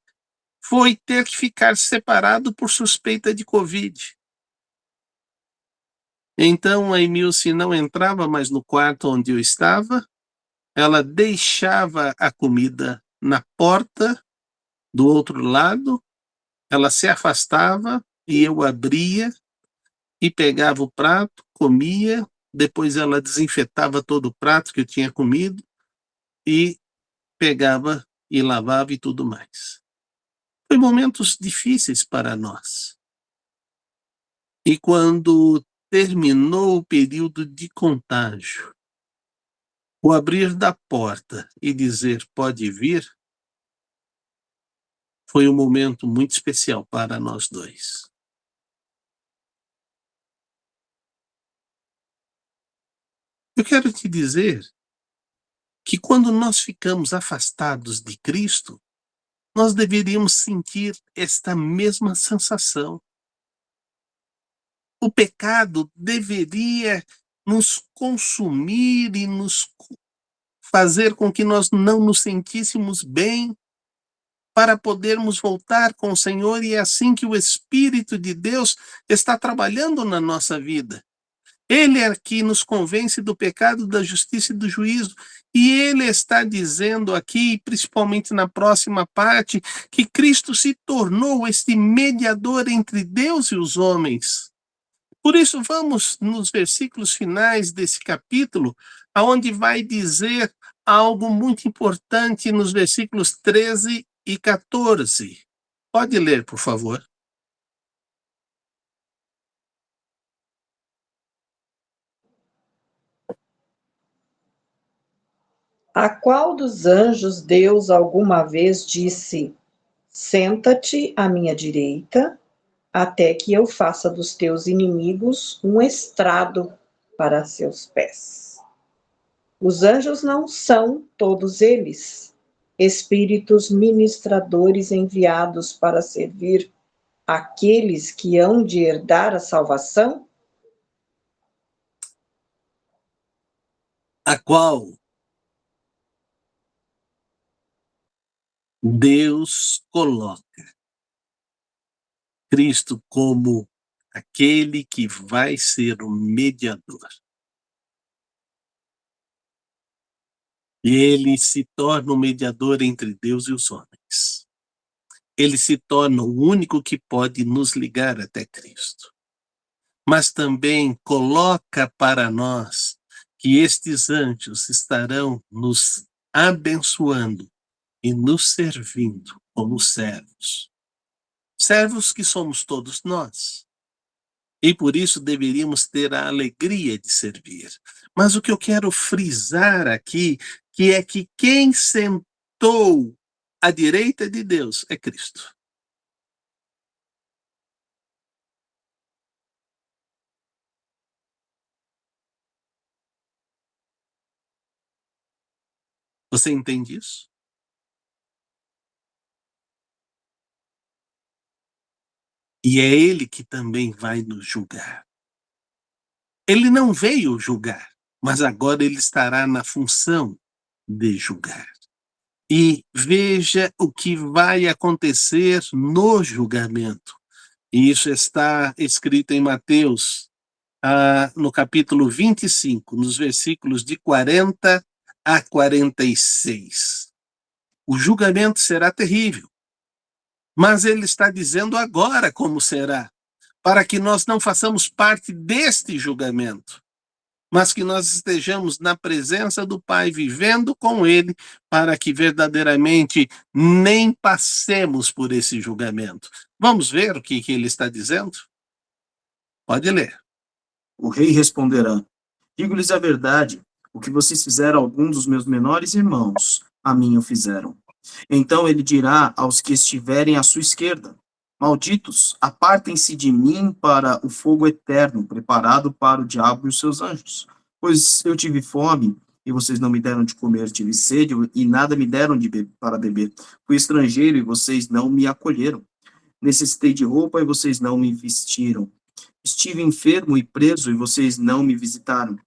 foi ter que ficar separado por suspeita de Covid. Então a Emilce não entrava mais no quarto onde eu estava, ela deixava a comida na porta do outro lado, ela se afastava e eu abria e pegava o prato, comia, depois ela desinfetava todo o prato que eu tinha comido e pegava e lavava e tudo mais. Foi momentos difíceis para nós. E quando terminou o período de contágio, o abrir da porta e dizer pode vir, foi um momento muito especial para nós dois. Eu quero te dizer que quando nós ficamos afastados de Cristo, nós deveríamos sentir esta mesma sensação. O pecado deveria nos consumir e nos fazer com que nós não nos sentíssemos bem para podermos voltar com o Senhor, e é assim que o Espírito de Deus está trabalhando na nossa vida. Ele é que nos convence do pecado, da justiça e do juízo. E ele está dizendo aqui, principalmente na próxima parte, que Cristo se tornou este mediador entre Deus e os homens. Por isso, vamos nos versículos finais desse capítulo, aonde vai dizer algo muito importante nos versículos 13 e 14. Pode ler, por favor. A qual dos anjos Deus alguma vez disse: senta-te à minha direita, até que eu faça dos teus inimigos um estrado para seus pés? Os anjos não são, todos eles, espíritos ministradores enviados para servir aqueles que hão de herdar a salvação? A qual Deus coloca Cristo como aquele que vai ser o mediador. E ele se torna o mediador entre Deus e os homens. Ele se torna o único que pode nos ligar até Cristo. Mas também coloca para nós que estes anjos estarão nos abençoando e nos servindo como servos. Servos que somos todos nós. E por isso deveríamos ter a alegria de servir. Mas o que eu quero frisar aqui, que é que quem sentou à direita de Deus é Cristo. Você entende isso? E é ele que também vai nos julgar. Ele não veio julgar, mas agora ele estará na função de julgar. E veja o que vai acontecer no julgamento. E isso está escrito em Mateus, no capítulo 25, nos versículos de 40 a 46. O julgamento será terrível. Mas ele está dizendo agora como será, para que nós não façamos parte deste julgamento, mas que nós estejamos na presença do Pai, vivendo com ele, para que verdadeiramente nem passemos por esse julgamento. Vamos ver o que ele está dizendo? Pode ler. O rei responderá: digo-lhes a verdade, o que vocês fizeram a algum dos meus menores irmãos, a mim o fizeram. Então ele dirá aos que estiverem à sua esquerda: Malditos, apartem-se de mim para o fogo eterno, preparado para o diabo e os seus anjos. Pois eu tive fome, e vocês não me deram de comer, tive sede, e nada me deram para beber. Fui estrangeiro, e vocês não me acolheram. Necessitei de roupa, e vocês não me vestiram. Estive enfermo e preso, e vocês não me visitaram.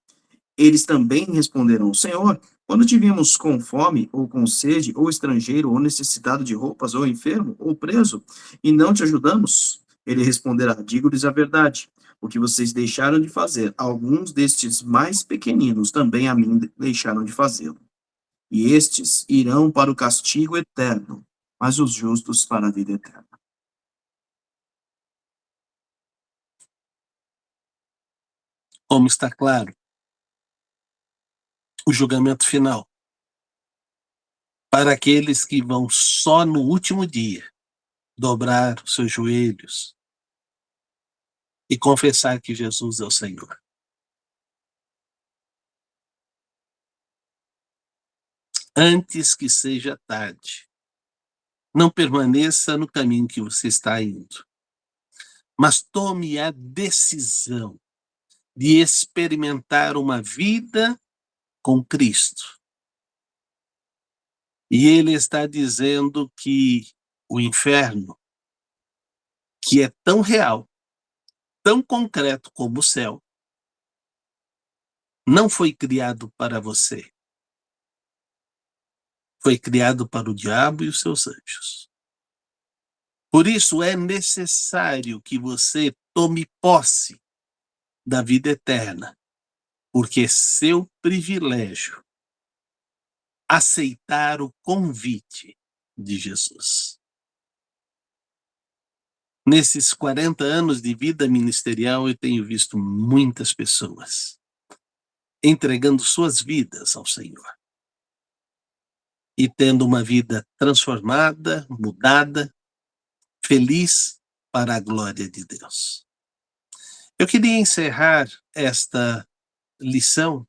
Eles também responderão: Senhor, quando te vimos com fome, ou com sede, ou estrangeiro, ou necessitado de roupas, ou enfermo, ou preso, e não te ajudamos? Ele responderá: Digo-lhes a verdade. O que vocês deixaram de fazer, alguns destes mais pequeninos também a mim deixaram de fazê-lo. E estes irão para o castigo eterno, mas os justos para a vida eterna. Como está claro, o julgamento final para aqueles que vão só no último dia dobrar os seus joelhos e confessar que Jesus é o Senhor. Antes que seja tarde, não permaneça no caminho que você está indo, mas tome a decisão de experimentar uma vida com Cristo. E ele está dizendo que o inferno, que é tão real, tão concreto como o céu, não foi criado para você. Foi criado para o diabo e os seus anjos. Por isso é necessário que você tome posse da vida eterna, porque é seu privilégio aceitar o convite de Jesus. Nesses 40 anos de vida ministerial, eu tenho visto muitas pessoas entregando suas vidas ao Senhor e tendo uma vida transformada, mudada, feliz para a glória de Deus. Eu queria encerrar esta lição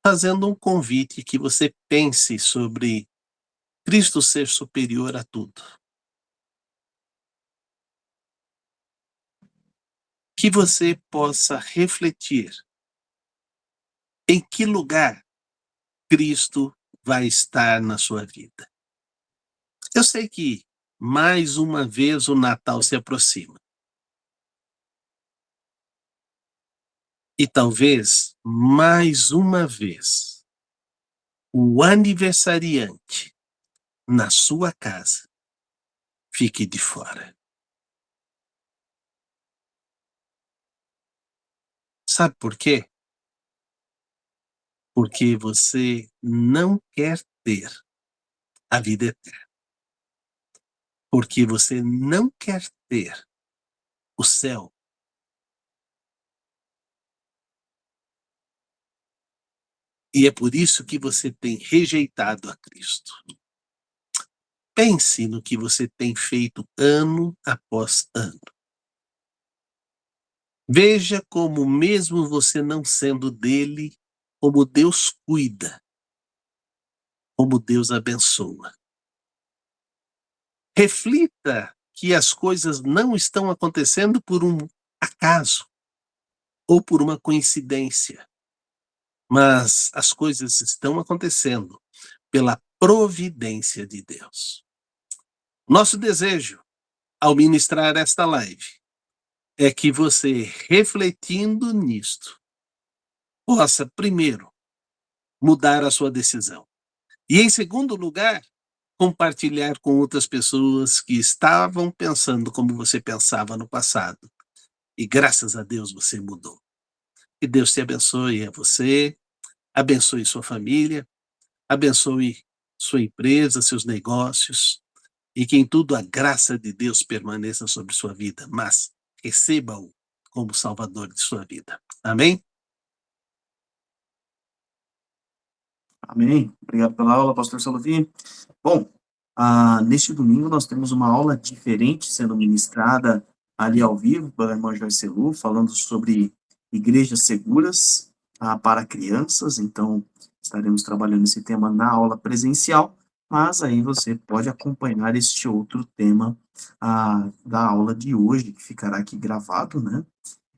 fazendo um convite que você pense sobre Cristo ser superior a tudo. Que você possa refletir em que lugar Cristo vai estar na sua vida. Eu sei que mais uma vez o Natal se aproxima. E talvez mais uma vez o aniversariante na sua casa fique de fora. Sabe por quê? Porque você não quer ter a vida eterna. Porque você não quer ter o céu. E é por isso que você tem rejeitado a Cristo. Pense no que você tem feito ano após ano. Veja como, mesmo você não sendo dele, como Deus cuida, como Deus abençoa. Reflita que as coisas não estão acontecendo por um acaso ou por uma coincidência, mas as coisas estão acontecendo pela providência de Deus. Nosso desejo, ao ministrar esta live, é que você, refletindo nisto, possa, primeiro, mudar a sua decisão. E, em segundo lugar, compartilhar com outras pessoas que estavam pensando como você pensava no passado. E, graças a Deus, você mudou. Que Deus te abençoe a você, abençoe sua família, abençoe sua empresa, seus negócios, e que em tudo a graça de Deus permaneça sobre sua vida, mas receba-o como Salvador de sua vida. Amém? Amém. Obrigado pela aula, pastor Salvi. Bom, neste domingo nós temos uma aula diferente sendo ministrada ali ao vivo pela irmã Joyce Lu, falando sobre igrejas seguras para crianças. Então, estaremos trabalhando esse tema na aula presencial. mas aí você pode acompanhar este outro tema da aula de hoje, que ficará aqui gravado, né?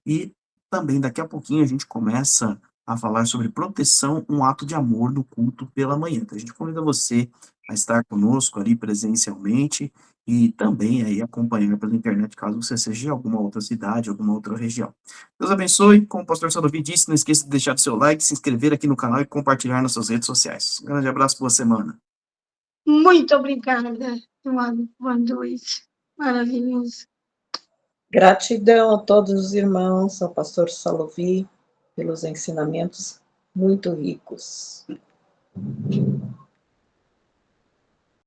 E também daqui a pouquinho a gente começa a falar sobre proteção, um ato de amor no culto pela manhã. Então a gente convida você a estar conosco ali presencialmente e também aí acompanhar pela internet, caso você seja de alguma outra cidade, alguma outra região. Deus abençoe, como o pastor Salvi disse, não esqueça de deixar o seu like, se inscrever aqui no canal e compartilhar nas suas redes sociais. Um grande abraço, boa semana. Muito obrigada, Eduardo. Boa noite. Maravilhoso. Gratidão a todos os irmãos, ao pastor Salovi, pelos ensinamentos muito ricos.